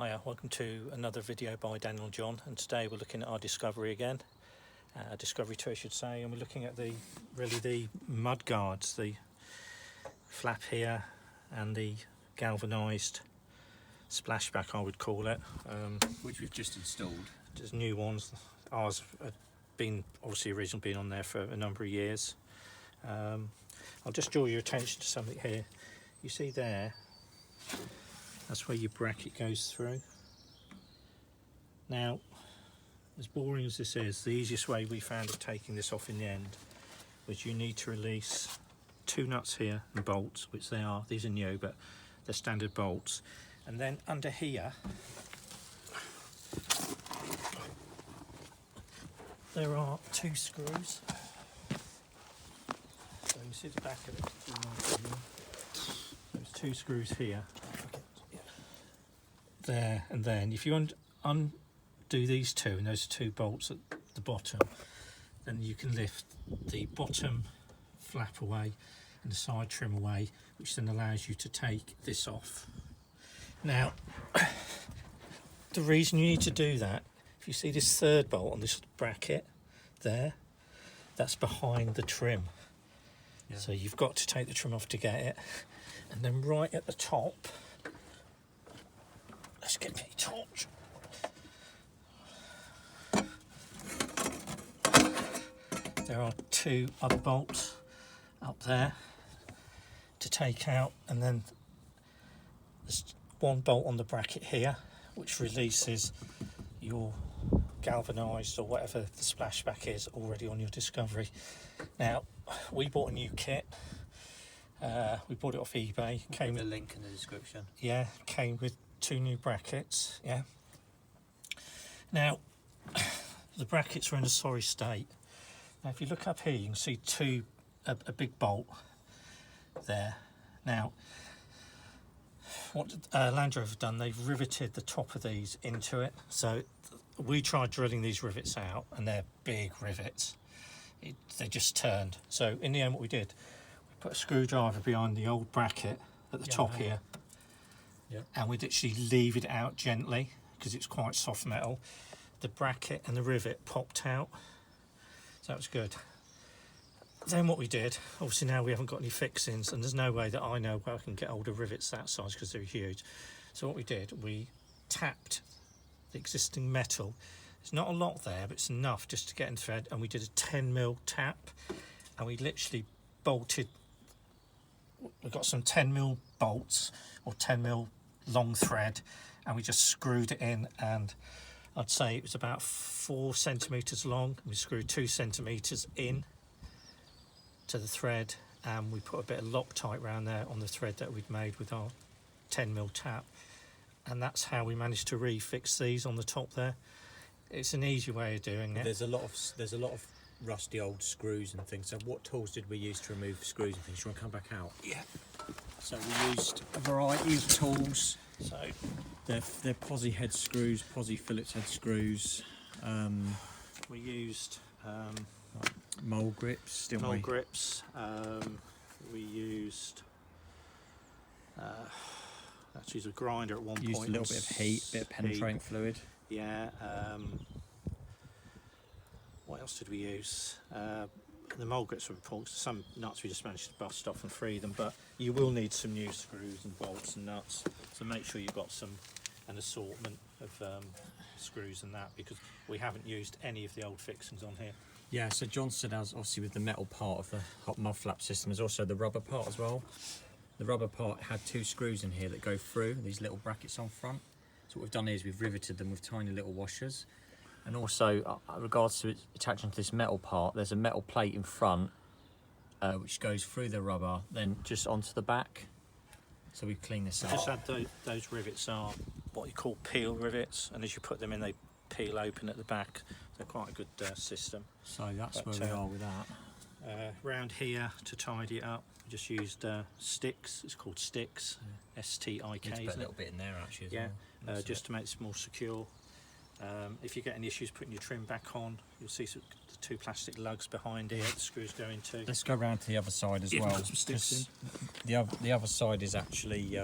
Hiya, welcome to another video by Daniel and John, and today we're looking at our Discovery again, Discovery 2 I should say, and we're looking at the mud guards, the flap here and the galvanised splashback I would call it. Which we've just installed. Just new ones. Ours have been obviously originally been on there for a number of years. I'll just draw your attention to something here. You see there, that's where your bracket goes through. Now, as boring as this is, the easiest way we found of taking this off in the end was you need to release two nuts here and bolts, which they are. These are new, but they're standard bolts. And then under here, there are two screws. So you see the back of it. There's two screws here. There and then. If you undo these two, and those two bolts at the bottom, then you can lift the bottom flap away and the side trim away, which then allows you to take this off. Now, the reason you need to do that, if you see this third bolt on this bracket there, that's behind the trim. Yeah. So you've got to take the trim off to get it. And then right at the top, let's get the torch. There are two other bolts up there to take out, and then there's one bolt on the bracket here which releases your galvanised or whatever the splashback is already on your Discovery. Now, we bought a new kit. We bought it off eBay. Came with a link in the description. Yeah, came with two new brackets. Yeah. Now, the brackets are in a sorry state. Now, if you look up here, you can see a big bolt there. Now, what Land Rover have done, they've riveted the top of these into it. So we tried drilling these rivets out, and they're big rivets. They just turned. So in the end, what we did, we put a screwdriver behind the old bracket at the top here, and we'd actually leave it out gently because it's quite soft metal. The bracket and the rivet popped out, so that was good. Then what we did, obviously now we haven't got any fixings, and there's no way that I know where I can get older rivets that size because they're huge. So what we did, we tapped the existing metal. There's not a lot there, but it's enough just to get in thread, and we did a 10mm tap, and we literally bolted. We've got some 10mm bolts or 10mm long thread, and we just screwed it in, and I'd say it was about 4 centimetres long. We screwed 2 centimetres in to the thread, and we put a bit of Loctite around there on the thread that we'd made with our 10mm tap, and that's how we managed to refix these on the top there. It's an easy way of doing it. There's a lot of rusty old screws and things. So what tools did we use to remove screws and things? Do you want to come back out? Yeah. So we used a variety of tools. So they're posi head screws, posi Phillips head screws. We used mole grips, didn't we? Mole grips. We used actually used a grinder at one point. Used a little bit of heat, bit of penetrating fluid. Yeah. What else did we use? The mole grips were important. Some nuts we just managed to bust off and free them, but you will need some new screws and bolts and nuts. So make sure you've got an assortment of screws and that, because we haven't used any of the old fixings on here. Yeah, so John said, as obviously with the metal part of the hot mud flap system, there's also the rubber part as well. The rubber part had two screws in here that go through these little brackets on front. So what we've done is we've riveted them with tiny little washers. And also, in regards to it attaching to this metal part, there's a metal plate in front which goes through the rubber, then just onto the back. So we clean this up. Just add those rivets are what you call peel rivets, and as you put them in, they peel open at the back. They're quite a good system. So that's where we are with that. Round here, to tidy it up, we just used sticks. It's called sticks, S-T-I-K. Need to put a little bit in there actually as well. Just to make this more secure. If you get any issues putting your trim back on, you'll see the two plastic lugs behind here the screws go into. Let's go around to the other side as well. Put some sticks in. The other side is actually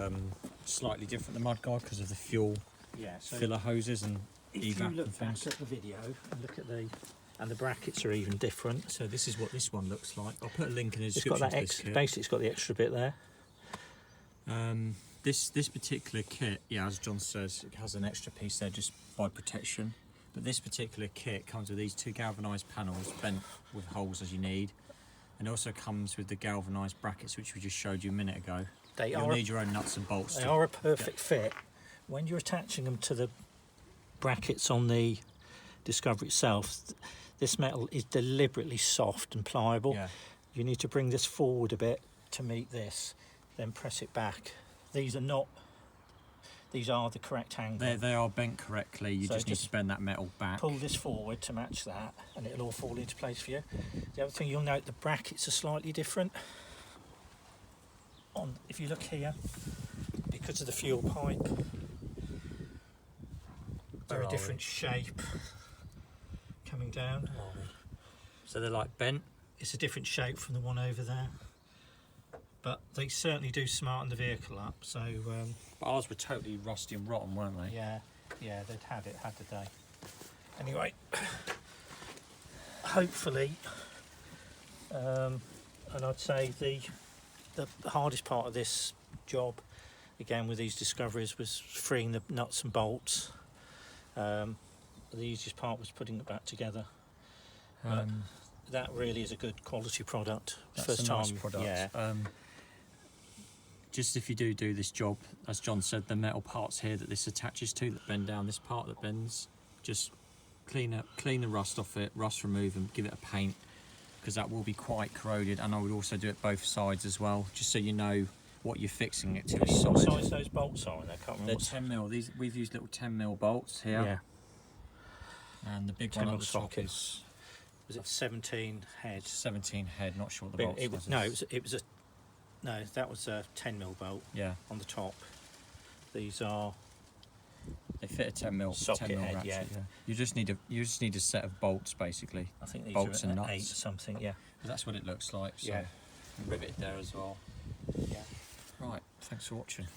slightly different, the mud guard, because of the fuel Yeah, so filler hoses and if you evap look and back things. at the video and look at the brackets are even different. So this is what this one looks like. I'll put a link in the It's got description that to this kit. basically it's got the extra bit there. This particular kit, yeah, as John says, it has an extra piece there just by protection. But this particular kit comes with these 2 galvanised panels bent with holes as you need, and also comes with the galvanised brackets which we just showed you a minute ago. You'll need your own nuts and bolts. They are a perfect fit. When you're attaching them to the brackets on the Discovery itself, this metal is deliberately soft and pliable. Yeah. You need to bring this forward a bit to meet this, then press it back. These are the correct angle. They are bent correctly, you So just need to bend that metal back. Pull this forward to match that and it'll all fall into place for you. The other thing you'll note, the brackets are slightly different. If you look here, because of the fuel pipe, they're a different shape coming down. So they're like bent? It's a different shape from the one over there. But they certainly do smarten the vehicle up, so... But ours were totally rusty and rotten, weren't they? yeah, they'd had the day. Anyway, hopefully, and I'd say the hardest part of this job, again with these Discoveries, was freeing the nuts and bolts. The easiest part was putting it back together. That really is a good quality product. That's First a time, nice product. yeah. Just if you do this job, as John said, the metal parts here that this attaches to that bend down, this part that bends, just clean the rust off it, rust remove, and give it a paint, because that will be quite corroded. And I would also do it both sides as well, just so you know what you're fixing it to is What solid. size those bolts are in there? Can't remember. They're 10mm. These we've used little 10mm bolts here. Yeah. And the big one 10mm at the top socket. is Was it 17 head? 17 head. Not sure what the But bolt it was, size no, is. that was a 10mm bolt Yeah, on the top. These are they fit a 10mm socket 10mm head, ratchet. yeah. You just need a set of bolts basically. I think these Bolts are and at nuts. 8 something, yeah. But that's what it looks like. So Yeah. rivet there as well. Yeah. Right. Thanks for watching.